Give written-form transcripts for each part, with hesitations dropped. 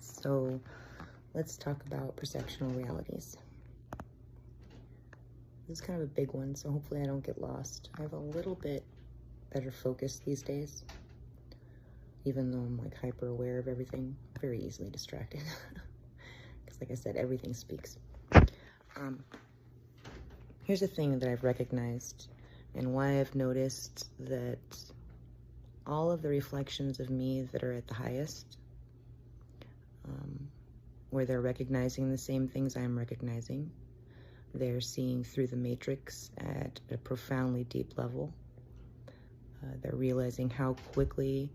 So let's talk about perceptual realities. This is kind of a big one, so hopefully I don't get lost. I have a little bit better focus these days, even though I'm like hyper aware of everything, very easily distracted. Because like I said, everything speaks. Here's a thing that I've recognized and why I've noticed that all of the reflections of me that are at the highest, where they're recognizing the same things I'm recognizing, they're seeing through the matrix at a profoundly deep level. They're realizing how quickly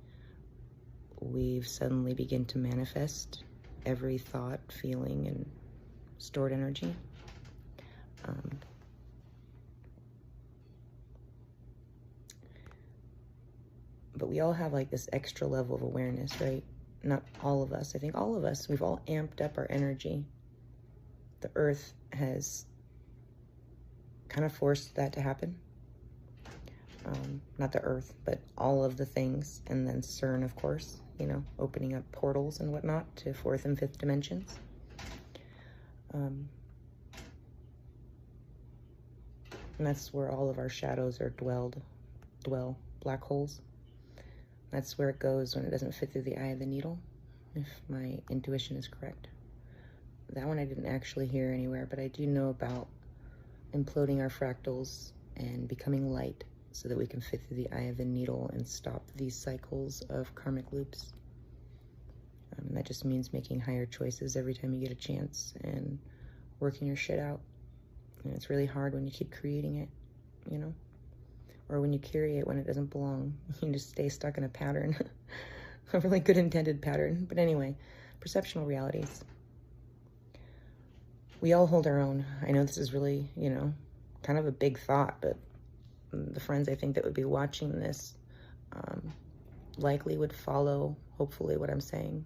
we've suddenly begin to manifest every thought, feeling, and stored energy. But we all have like this extra level of awareness, right? Not all of us. I think all of us, we've all amped up our energy. The earth has kind of forced that to happen. Not the earth, but all of the things. And then CERN, of course, you know, opening up portals and whatnot to fourth and fifth dimensions. And that's where all of our shadows are dwell, black holes. That's where it goes when it doesn't fit through the eye of the needle, if my intuition is correct. That one I didn't actually hear anywhere, but I do know about imploding our fractals and becoming light so that we can fit through the eye of the needle and stop these cycles of karmic loops. That just means making higher choices every time you get a chance and working your shit out. And it's really hard when you keep creating it, you know? Or when you carry it when it doesn't belong. You just stay stuck in a pattern. A really good intended pattern. But anyway, perceptual realities. We all hold our own. I know this is really, you know, kind of a big thought, but the friends I think that would be watching this likely would follow, hopefully, what I'm saying.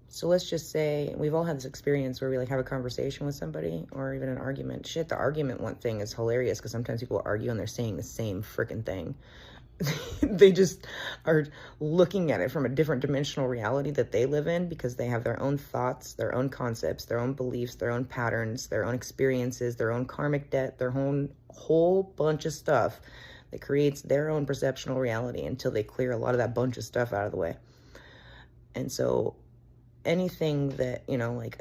So let's just say we've all had this experience where we like have a conversation with somebody or even an argument. Shit, the argument one thing is hilarious because sometimes people argue and they're saying the same freaking thing. They just are looking at it from a different dimensional reality that they live in because they have their own thoughts, their own concepts, their own beliefs, their own patterns, their own experiences, their own karmic debt, their own whole bunch of stuff that creates their own perceptual reality until they clear a lot of that bunch of stuff out of the way. And so anything that, you know, like,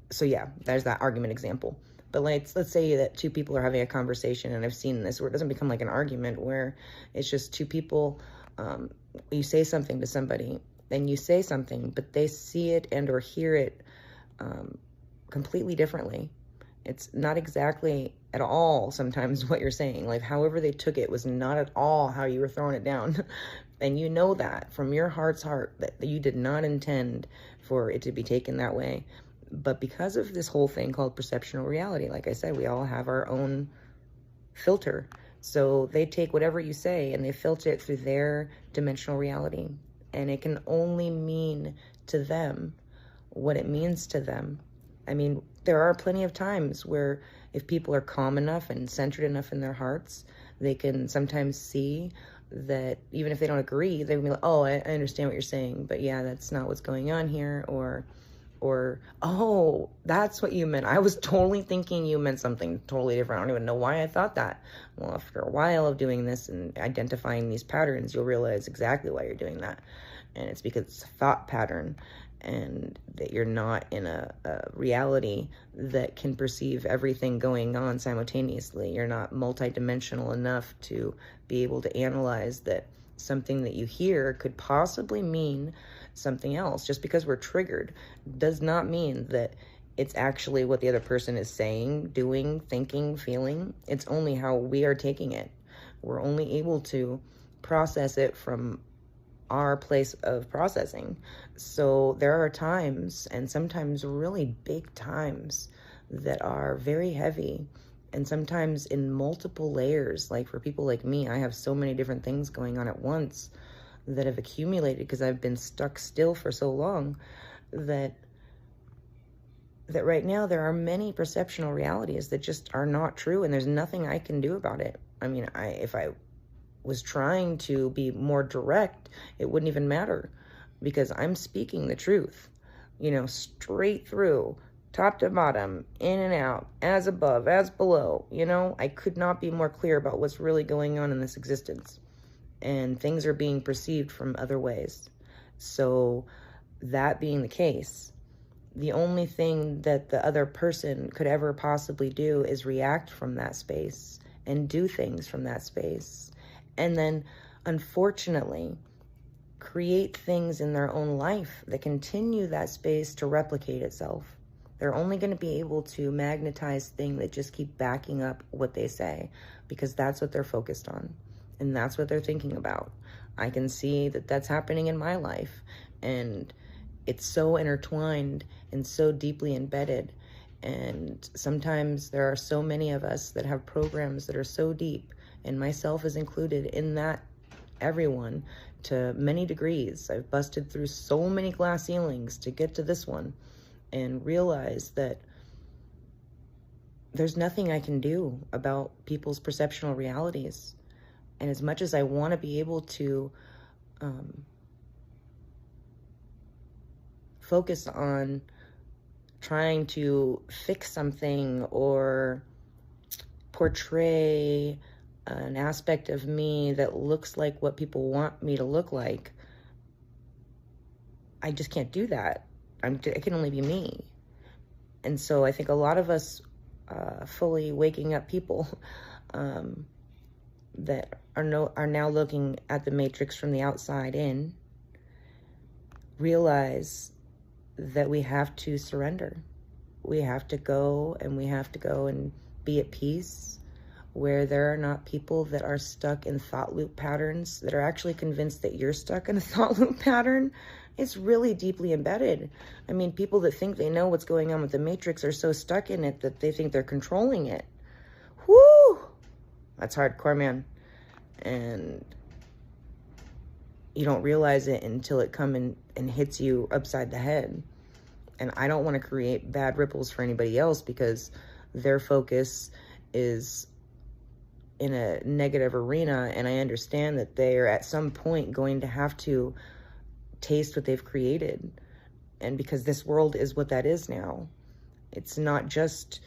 so yeah, there's that argument example. But let's say that two people are having a conversation, and I've seen this where it doesn't become like an argument, where it's just two people, you say something to somebody, and you say something, but they see it and or hear it completely differently. It's not exactly at all sometimes what you're saying. Like, however they took it was not at all how you were throwing it down. And you know that from your heart's heart that you did not intend for it to be taken that way. But because of this whole thing called perceptual reality, like I said, we all have our own filter. So they take whatever you say and they filter it through their dimensional reality. And it can only mean to them what it means to them. I mean, there are plenty of times where if people are calm enough and centered enough in their hearts, they can sometimes see that even if they don't agree, they can be like, oh, I understand what you're saying, but yeah, that's not what's going on here. Or, oh, that's what you meant. I was totally thinking you meant something totally different. I don't even know why I thought that. Well, after a while of doing this and identifying these patterns, you'll realize exactly why you're doing that. And it's because it's a thought pattern, and that you're not in a reality that can perceive everything going on simultaneously. You're not multidimensional enough to be able to analyze that something that you hear could possibly mean something else. Just because we're triggered does not mean that it's actually what the other person is saying, doing, thinking, feeling. It's only how we are taking it. We're only able to process it from our place of processing. So there are times, and sometimes really big times, that are very heavy, and sometimes in multiple layers. Like for people like me, I have so many different things going on at once that have accumulated because I've been stuck still for so long that right now there are many perceptual realities that just are not true, and there's nothing I can do about it. I mean, if I was trying to be more direct, it wouldn't even matter, because I'm speaking the truth, straight through, top to bottom, in and out, as above, as below. I could not be more clear about what's really going on in this existence. And things are being perceived from other ways. So that being the case, the only thing that the other person could ever possibly do is react from that space and do things from that space. And then, unfortunately, create things in their own life that continue that space to replicate itself. They're only going to be able to magnetize things that just keep backing up what they say, because that's what they're focused on. And that's what they're thinking about. I can see that that's happening in my life. And it's so intertwined and so deeply embedded. And sometimes there are so many of us that have programs that are so deep, and myself is included in that, everyone, to many degrees. I've busted through so many glass ceilings to get to this one and realize that there's nothing I can do about people's perceptual realities. And as much as I want to be able to focus on trying to fix something or portray an aspect of me that looks like what people want me to look like, I just can't do that. I can only be me. And so I think a lot of us fully waking up people that are now looking at the matrix from the outside in, realize that we have to surrender. We have to go and be at peace, where there are not people that are stuck in thought loop patterns, that are actually convinced that you're stuck in a thought loop pattern. It's really deeply embedded. I mean, people that think they know what's going on with the matrix are so stuck in it that they think they're controlling it. Whoo! That's hardcore, man. And you don't realize it until it comes and hits you upside the head. And I don't want to create bad ripples for anybody else, because their focus is in a negative arena, and I understand that they are at some point going to have to taste what they've created. And because this world is what that is now. It's not just,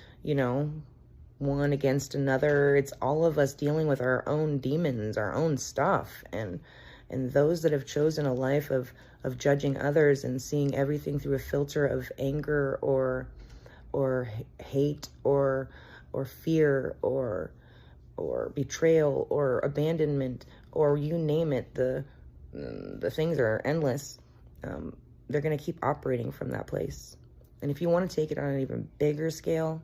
one against another. It's all of us dealing with our own demons, our own stuff. And those that have chosen a life of judging others and seeing everything through a filter of anger or hate or fear or betrayal or abandonment, or you name it, the things are endless. They're going to keep operating from that place. And if you want to take it on an even bigger scale,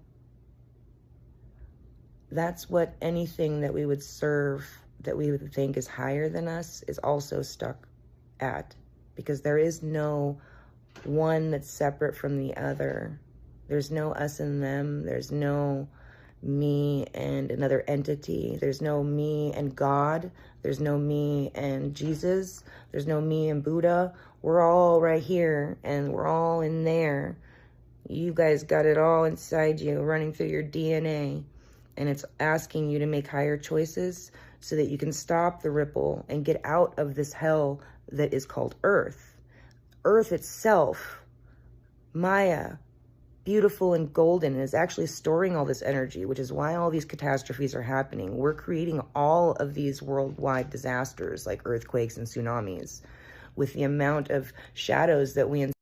that's what anything that we would serve, that we would think is higher than us, is also stuck at. Because there is no one that's separate from the other. There's no us and them. There's no me and another entity. There's no me and God. There's no me and Jesus. There's no me and Buddha. We're all right here, and we're all in there. You guys got it all inside you, running through your DNA. And it's asking you to make higher choices so that you can stop the ripple and get out of this hell that is called Earth. Earth itself, Maya, beautiful and golden, is actually storing all this energy, which is why all these catastrophes are happening. We're creating all of these worldwide disasters like earthquakes and tsunamis with the amount of shadows that we